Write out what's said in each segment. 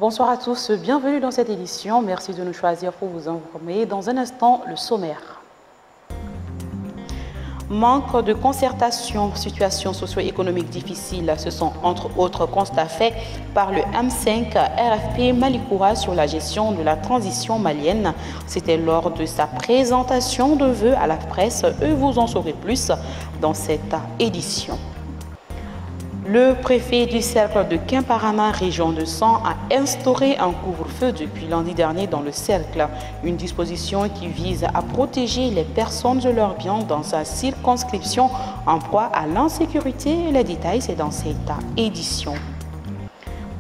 Bonsoir à tous, bienvenue dans cette édition. Merci de nous choisir pour vous informer. Dans un instant, le sommaire. Manque de concertation, situation socio-économique difficile, ce sont entre autres constats faits par le M5 RFP Malikoura sur la gestion de la transition malienne. C'était lors de sa présentation de vœux à la presse et vous en saurez plus dans cette édition. Le préfet du cercle de Kimparana, région de San, a instauré un couvre-feu depuis lundi dernier dans le cercle. Une disposition qui vise à protéger les personnes et leurs biens dans sa circonscription en proie à l'insécurité. Les détails, c'est dans cette édition.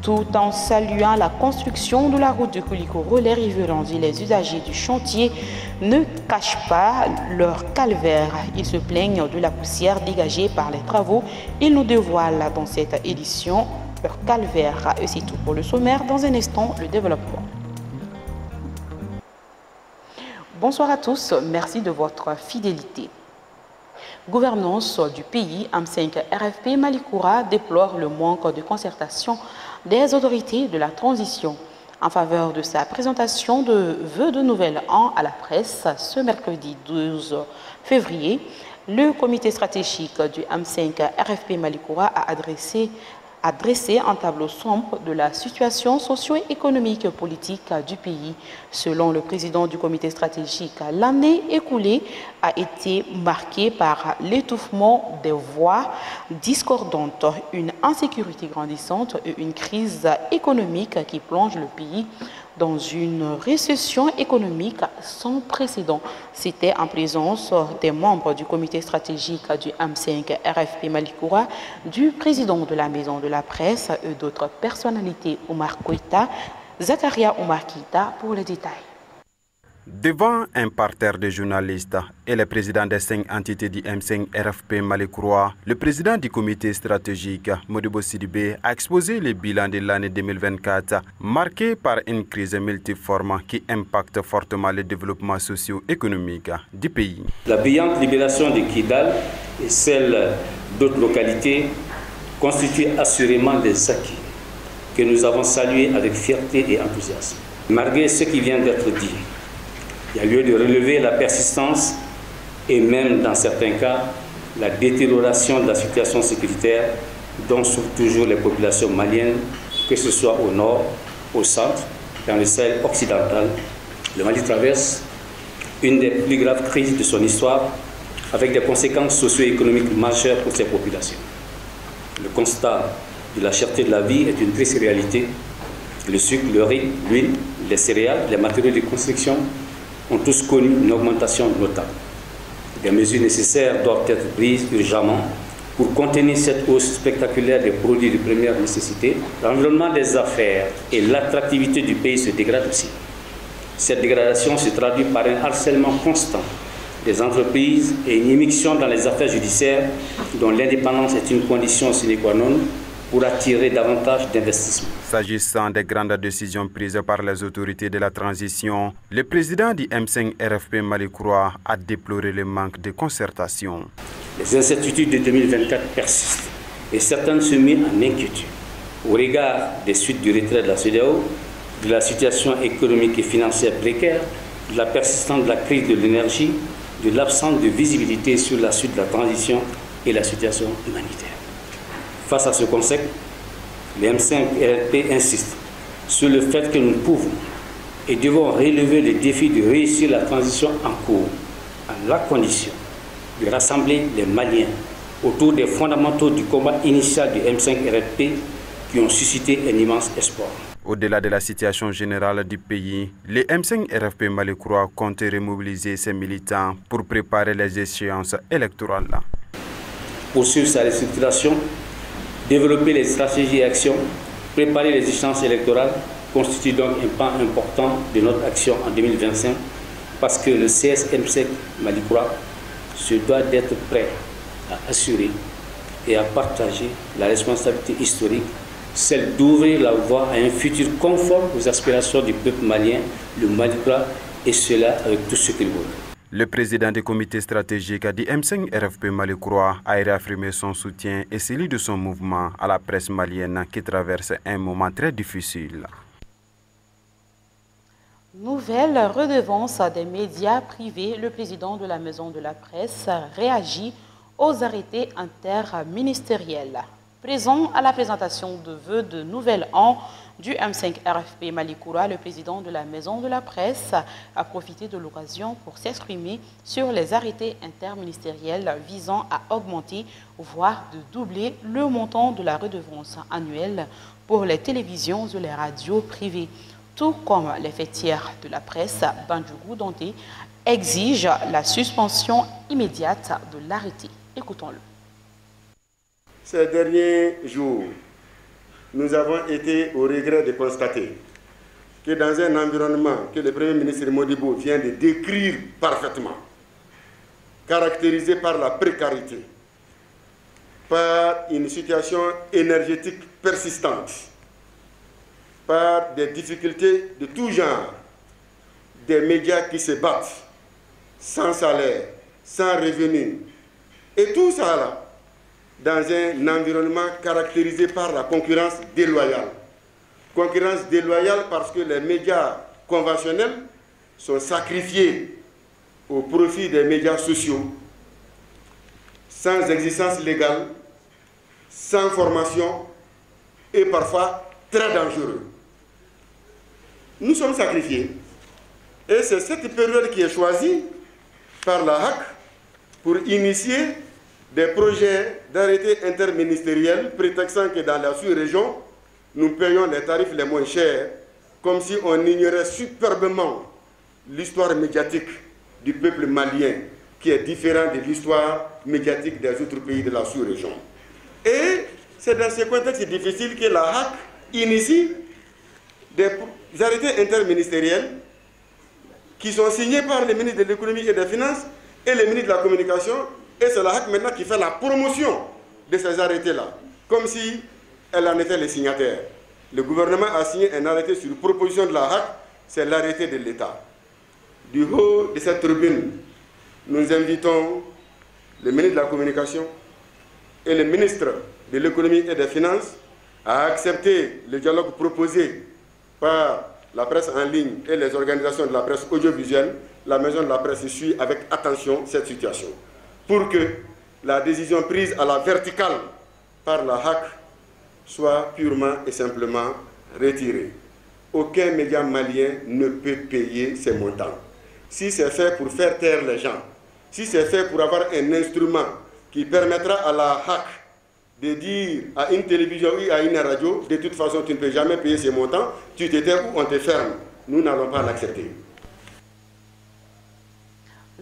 Tout en saluant la construction de la route de Koulikoro, les riverains et les usagers du chantier ne cachent pas leur calvaire. Ils se plaignent de la poussière dégagée par les travaux. Ils nous dévoilent dans cette édition leur calvaire. Et c'est tout pour le sommaire. Dans un instant, le développement. Bonsoir à tous. Merci de votre fidélité. Gouvernance du pays, M5 RFP Malikoura déplore le manque de concertation des autorités de la transition. En faveur de sa présentation de vœux de nouvel an à la presse ce mercredi 12 février, le comité stratégique du M5 RFP Malikoura a dressé un tableau sombre de la situation socio-économique et politique du pays. Selon le président du comité stratégique, l'année écoulée a été marquée par l'étouffement des voix discordantes, une insécurité grandissante et une crise économique qui plonge le pays dans une récession économique sans précédent. C'était en présence des membres du comité stratégique du M5 RFP Malikoura, du président de la Maison de la Presse et d'autres personnalités. Omar Koïta, Zakaria Omar Keïta pour les détails. Devant un parterre de journalistes et le président des 5 entités du M5 RFP Malikoura, le président du comité stratégique, Modibo Sidibé, a exposé le bilan de l'année 2024, marqué par une crise multiforme qui impacte fortement le développement socio-économique du pays. La brillante libération de Kidal et celle d'autres localités constituent assurément des acquis que nous avons salués avec fierté et enthousiasme. Malgré ce qui vient d'être dit, il y a lieu de relever la persistance et même dans certains cas la détérioration de la situation sécuritaire dont souffrent toujours les populations maliennes, que ce soit au nord, au centre, dans le Sahel occidental. Le Mali traverse une des plus graves crises de son histoire avec des conséquences socio-économiques majeures pour ses populations. Le constat de la cherté de la vie est une triste réalité. Le sucre, le riz, l'huile, les céréales, les matériaux de construction ont tous connu une augmentation notable. Des mesures nécessaires doivent être prises urgemment pour contenir cette hausse spectaculaire des produits de première nécessité. L'environnement des affaires et l'attractivité du pays se dégradent aussi. Cette dégradation se traduit par un harcèlement constant des entreprises et une immixtion dans les affaires judiciaires dont l'indépendance est une condition sine qua non pour attirer davantage d'investissements. S'agissant des grandes décisions prises par les autorités de la transition, le président du M5 RFP Malikoura a déploré le manque de concertation. Les incertitudes de 2024 persistent et certaines se mettent en inquiétude au regard des suites du retrait de la CEDEAO, de la situation économique et financière précaire, de la persistance de la crise de l'énergie, de l'absence de visibilité sur la suite de la transition et la situation humanitaire. Face à ce concept, le M5 RFP insiste sur le fait que nous pouvons et devons relever le défi de réussir la transition en cours, à la condition de rassembler les Maliens autour des fondamentaux du combat initial du M5 RFP qui ont suscité un immense espoir. Au-delà de la situation générale du pays, le M5 RFP Malikoura compte remobiliser ses militants pour préparer les échéances électorales. Poursuivre sa restructuration, développer les stratégies et actions, préparer les échéances électorales constitue donc un pan important de notre action en 2025 parce que le CS-M5 Malikoura se doit d'être prêt à assurer et à partager la responsabilité historique, celle d'ouvrir la voie à un futur conforme aux aspirations du peuple malien, le Malikoura, et cela avec tout ce qu'il veut. Le président du comité stratégique du M5 RFP Malikoura a réaffirmé son soutien et celui de son mouvement à la presse malienne qui traverse un moment très difficile. Nouvelle redevance des médias privés. Le président de la Maison de la Presse réagit aux arrêtés interministériels. Présent à la présentation de vœux de Nouvel An du M5 RFP Malikoura, le président de la Maison de la Presse a profité de l'occasion pour s'exprimer sur les arrêtés interministériels visant à augmenter, voire de doubler le montant de la redevance annuelle pour les télévisions et les radios privées. Tout comme les fêtières de la presse, Bandjougou Danté exige la suspension immédiate de l'arrêté. Écoutons-le. Ces derniers jours, nous avons été au regret de constater que dans un environnement que le Premier ministre Modibo vient de décrire parfaitement, caractérisé par la précarité, par une situation énergétique persistante, par des difficultés de tout genre, des médias qui se battent sans salaire, sans revenu, et tout ça là, dans un environnement caractérisé par la concurrence déloyale. Concurrence déloyale parce que les médias conventionnels sont sacrifiés au profit des médias sociaux, sans existence légale, sans formation et parfois très dangereux. Nous sommes sacrifiés et c'est cette période qui est choisie par la HAC pour initier des projets d'arrêtés interministériels prétextant que dans la sous-région, nous payons les tarifs les moins chers, comme si on ignorait superbement l'histoire médiatique du peuple malien, qui est différent de l'histoire médiatique des autres pays de la sous-région. Et c'est dans ce contexte difficile que la HAC initie des arrêtés interministériels qui sont signés par le ministre de l'économie et des finances et le ministre de la communication. Et c'est la HAC maintenant qui fait la promotion de ces arrêtés-là, comme si elle en était le signataire. Le gouvernement a signé un arrêté sur proposition de la HAC, c'est l'arrêté de l'État. Du haut de cette tribune, nous invitons le ministre de la Communication et le ministre de l'Économie et des Finances à accepter le dialogue proposé par la presse en ligne et les organisations de la presse audiovisuelle. La Maison de la Presse suit avec attention cette situation, pour que la décision prise à la verticale par la HAC soit purement et simplement retirée. Aucun média malien ne peut payer ces montants. Si c'est fait pour faire taire les gens, si c'est fait pour avoir un instrument qui permettra à la HAC de dire à une télévision ou à une radio, de toute façon tu ne peux jamais payer ces montants, tu te tais ou on te ferme, nous n'allons pas l'accepter.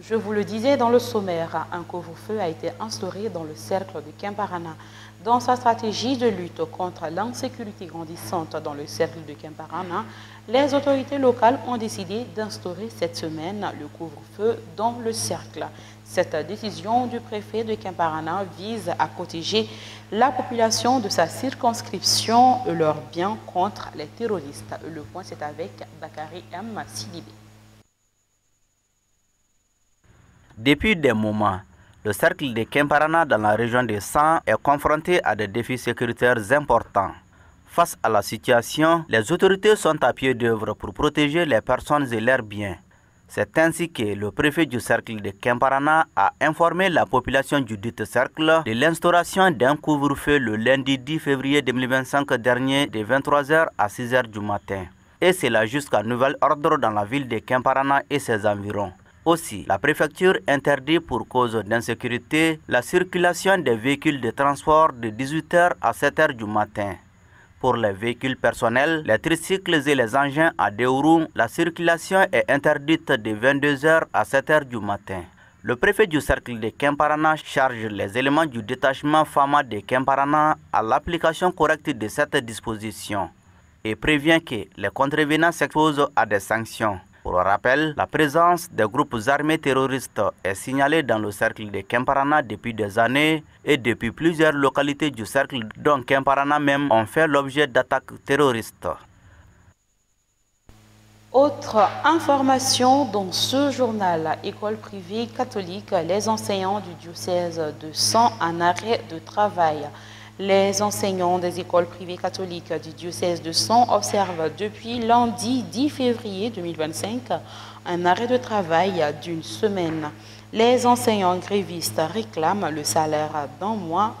Je vous le disais dans le sommaire, un couvre-feu a été instauré dans le cercle de Kemparana. Dans sa stratégie de lutte contre l'insécurité grandissante dans le cercle de Kemparana, les autorités locales ont décidé d'instaurer cette semaine le couvre-feu dans le cercle. Cette décision du préfet de Kemparana vise à protéger la population de sa circonscription et leurs biens contre les terroristes. Le point, c'est avec Bakary M. Sidibé. Depuis des moments, le cercle de Kemparana dans la région de San est confronté à des défis sécuritaires importants. Face à la situation, les autorités sont à pied d'œuvre pour protéger les personnes et leurs biens. C'est ainsi que le préfet du cercle de Kemparana a informé la population du dit cercle de l'instauration d'un couvre-feu le lundi 10 février 2025 dernier de 23h à 6h du matin. Et c'est là jusqu'à nouvel ordre dans la ville de Kemparana et ses environs. Aussi, la préfecture interdit pour cause d'insécurité la circulation des véhicules de transport de 18h à 7h du matin. Pour les véhicules personnels, les tricycles et les engins à deux roues, la circulation est interdite de 22h à 7h du matin. Le préfet du cercle de Kemparana charge les éléments du détachement FAMA de Kemparana à l'application correcte de cette disposition et prévient que les contrevenants s'exposent à des sanctions. Pour rappel, la présence des groupes armés terroristes est signalée dans le cercle de Kemparana depuis des années et depuis plusieurs localités du cercle dont Kemparana même ont fait l'objet d'attaques terroristes. Autre information dans ce journal, école privée catholique, les enseignants du diocèse de San en arrêt de travail. Les enseignants des écoles privées catholiques du diocèse de Sens observent depuis lundi 10 février 2025 un arrêt de travail d'une semaine. Les enseignants grévistes réclament le salaire d'un mois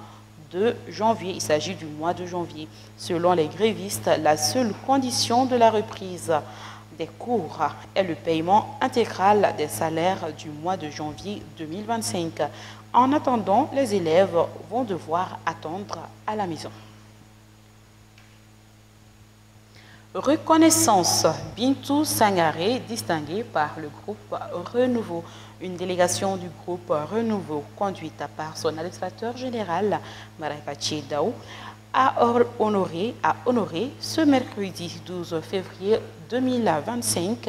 de janvier. Il s'agit du mois de janvier. Selon les grévistes, la seule condition de la reprise des cours est le paiement intégral des salaires du mois de janvier 2025. En attendant, les élèves vont devoir attendre à la maison. Reconnaissance Bintou Sangaré, distinguée par le groupe Renouveau. Une délégation du groupe Renouveau, conduite par son administrateur général, Marakachi Daou, a honoré ce mercredi 12 février 2025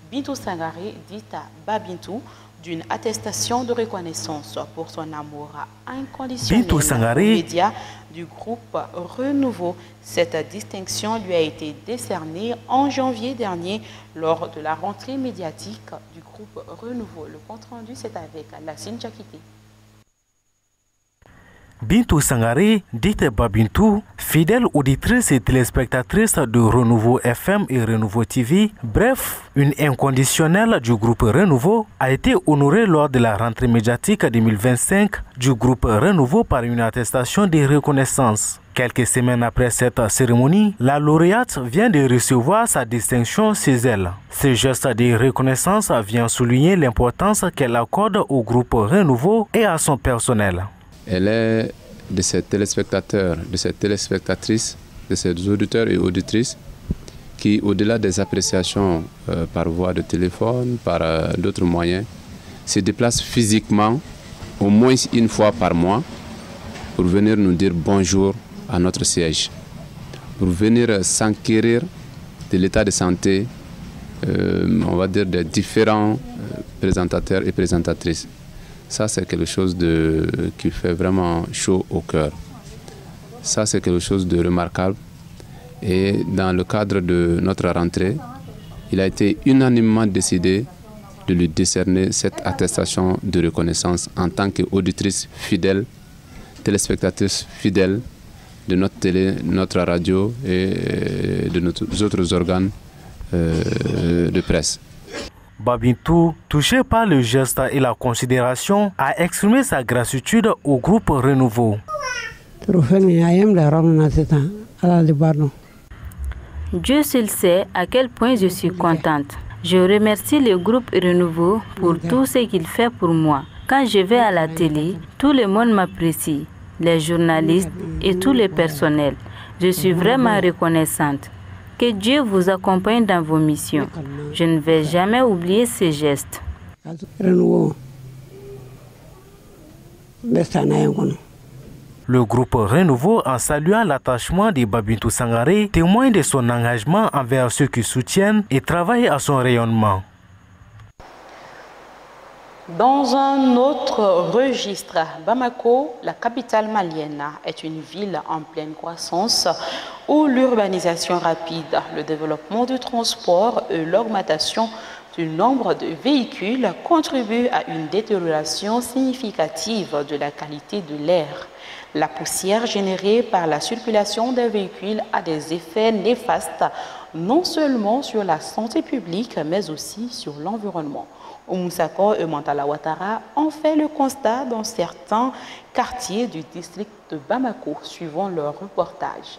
Bintou Sangaré, dite à Babintou, d'une attestation de reconnaissance pour son amour inconditionnel aux médias du groupe Renouveau. Cette distinction lui a été décernée en janvier dernier lors de la rentrée médiatique du groupe Renouveau. Le compte rendu, c'est avec Lassine Jakité. Bintou Sangaré, dite Babintou, fidèle auditrice et téléspectatrice de Renouveau FM et Renouveau TV, bref, une inconditionnelle du groupe Renouveau, a été honorée lors de la rentrée médiatique 2025 du groupe Renouveau par une attestation de reconnaissance. Quelques semaines après cette cérémonie, la lauréate vient de recevoir sa distinction chez elle. Ce geste de reconnaissance vient souligner l'importance qu'elle accorde au groupe Renouveau et à son personnel. Elle est de ces téléspectateurs, de ces téléspectatrices, de ces auditeurs et auditrices qui, au-delà des appréciations par voie de téléphone, par d'autres moyens, se déplacent physiquement au moins une fois par mois pour venir nous dire bonjour à notre siège, pour venir s'enquérir de l'état de santé, on va dire, des différents présentateurs et présentatrices. Ça, c'est quelque chose qui fait vraiment chaud au cœur. Ça, c'est quelque chose de remarquable. Et dans le cadre de notre rentrée, il a été unanimement décidé de lui décerner cette attestation de reconnaissance en tant qu'auditrice fidèle, téléspectatrice fidèle de notre télé, notre radio et de nos autres organes de presse. Babintou, touché par le geste et la considération, a exprimé sa gratitude au groupe Renouveau. Dieu seul sait à quel point je suis contente. Je remercie le groupe Renouveau pour tout ce qu'il fait pour moi. Quand je vais à la télé, tout le monde m'apprécie, les journalistes et tout le personnel. Je suis vraiment reconnaissante. Que Dieu vous accompagne dans vos missions. Je ne vais jamais oublier ces gestes. Le groupe Renouveau, en saluant l'attachement de Babintou Sangaré, témoigne de son engagement envers ceux qui soutiennent et travaillent à son rayonnement. Dans un autre registre, Bamako, la capitale malienne, est une ville en pleine croissance où l'urbanisation rapide, le développement du transport et l'augmentation du nombre de véhicules contribuent à une détérioration significative de la qualité de l'air. La poussière générée par la circulation des véhicules a des effets néfastes non seulement sur la santé publique mais aussi sur l'environnement. Oumusako et Mantala Ouattara ont fait le constat dans certains quartiers du district de Bamako, suivant leur reportage.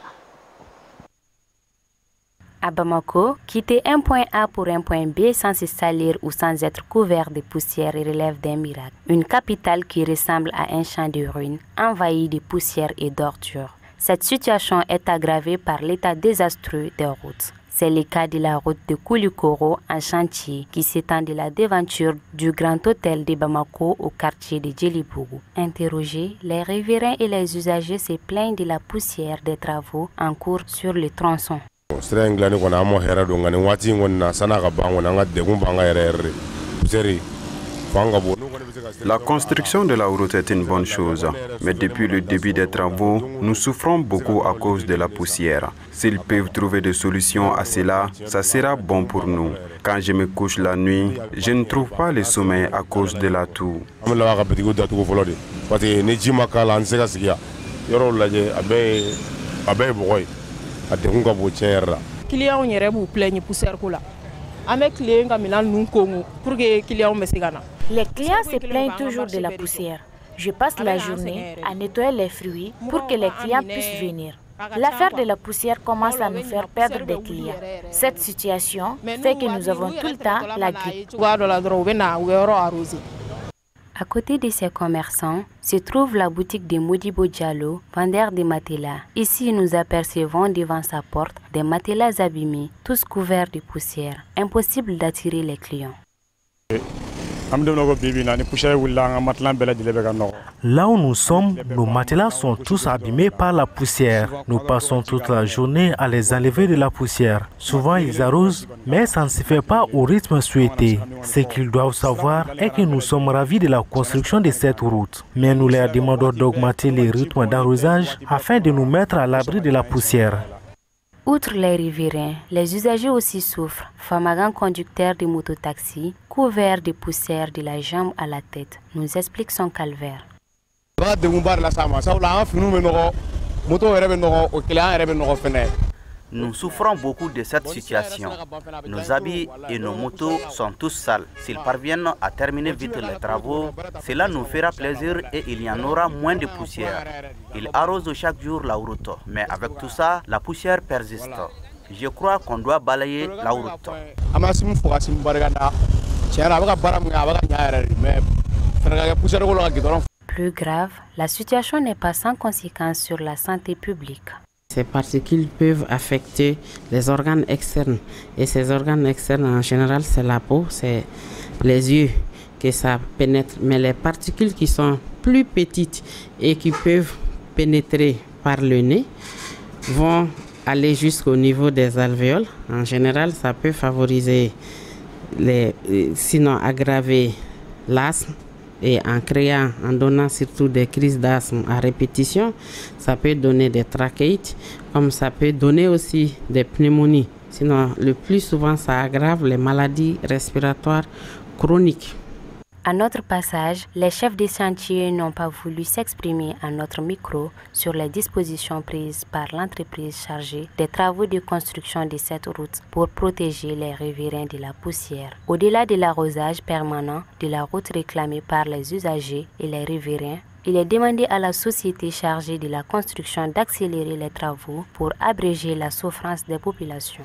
À Bamako, quitter un point A pour un point B sans se salir ou sans être couvert de poussière relève d'un miracle. Une capitale qui ressemble à un champ de ruines, envahi de poussière et d'ordures. Cette situation est aggravée par l'état désastreux des routes. C'est le cas de la route de Koulikoro en chantier qui s'étend de la devanture du Grand Hôtel de Bamako au quartier de Djelibougou. Interrogés, les riverains et les usagers se plaignent de la poussière des travaux en cours sur le tronçon. La construction de la route est une bonne chose, mais depuis le début des travaux, nous souffrons beaucoup à cause de la poussière. S'ils peuvent trouver des solutions à cela, ça sera bon pour nous. Quand je me couche la nuit, je ne trouve pas le sommeil à cause de la toux. yɔrɔw lajɛ a bɛɛ ye bɔgɔ ye a degun ka bon tiɲɛ yɛrɛ la. Clients yɛrɛ b'u plaignent poussière ko la an bɛ tile ka minɛn ninnu kongo pour que clients bɛ se ka na. Les clients se plaignent toujours de la poussière. Je passe la journée à nettoyer les fruits pour que les clients puissent venir. L'affaire de la poussière commence à nous faire perdre des clients. Cette situation fait que nous avons tout le temps la grippe. À côté de ces commerçants se trouve la boutique de Modibo Diallo, vendeur de matelas. Ici, nous apercevons devant sa porte des matelas abîmés, tous couverts de poussière. Impossible d'attirer les clients. Là où nous sommes, nos matelas sont tous abîmés par la poussière. Nous passons toute la journée à les enlever de la poussière. Souvent, ils arrosent, mais ça ne se fait pas au rythme souhaité. Ce qu'ils doivent savoir est que nous sommes ravis de la construction de cette route. Mais nous leur demandons d'augmenter les rythmes d'arrosage afin de nous mettre à l'abri de la poussière. Outre les riverains, les usagers aussi souffrent. Famagan, conducteur de mototaxi, couvert de poussière de la jambe à la tête, nous explique son calvaire. Nous souffrons beaucoup de cette situation. Nos habits et nos motos sont tous sales. S'ils parviennent à terminer vite les travaux, cela nous fera plaisir et il y en aura moins de poussière. Ils arrosent chaque jour la route, mais avec tout ça, la poussière persiste. Je crois qu'on doit balayer la route. Plus grave, la situation n'est pas sans conséquence sur la santé publique. Ces particules peuvent affecter les organes externes. Et ces organes externes, en général, c'est la peau, c'est les yeux que ça pénètre. Mais les particules qui sont plus petites et qui peuvent pénétrer par le nez vont aller jusqu'au niveau des alvéoles. En général, ça peut favoriser, sinon aggraver l'asthme. Et en donnant surtout des crises d'asthme à répétition, ça peut donner des trachéites, comme ça peut donner aussi des pneumonies. Sinon, le plus souvent, ça aggrave les maladies respiratoires chroniques. À notre passage, les chefs des chantiers n'ont pas voulu s'exprimer à notre micro sur les dispositions prises par l'entreprise chargée des travaux de construction de cette route pour protéger les riverains de la poussière. Au-delà de l'arrosage permanent de la route réclamée par les usagers et les riverains, il est demandé à la société chargée de la construction d'accélérer les travaux pour abréger la souffrance des populations.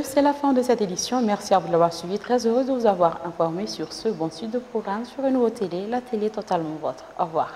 C'est la fin de cette édition. Merci à vous de l'avoir suivi. Très heureuse de vous avoir informé sur ce bon sud de programme sur une nouvelle télé, la télé totalement vôtre. Au revoir.